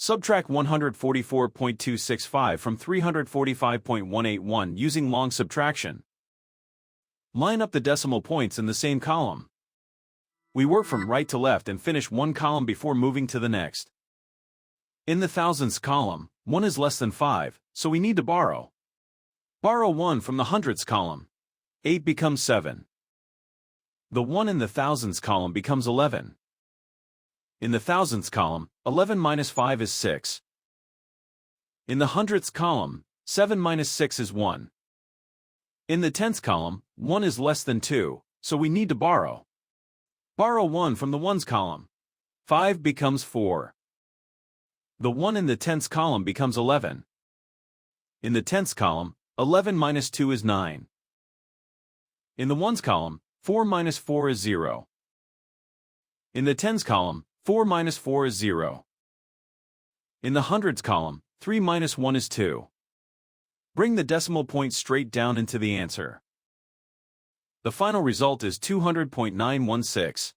Subtract 144.265 from 345.181 using long subtraction. Line up the decimal points in the same column. We work from right to left and finish one column before moving to the next. In the thousandths column, 1 is less than 5, so we need to borrow. Borrow 1 from the hundredths column. 8 becomes 7. The 1 in the thousandths column becomes 11. In the thousandths column, 11 minus 5 is 6. In the hundredths column, 7 minus 6 is 1. In the tenths column, 1 is less than 2, so we need to borrow. Borrow 1 from the ones column. 5 becomes 4. The 1 in the tenths column becomes 11. In the tenths column, 11 minus 2 is 9. In the ones column, 4 minus 4 is 0. In the tens column, 4 minus 4 is 0. In the hundreds column, 3 minus 1 is 2. Bring the decimal point straight down into the answer. The final result is 200.916.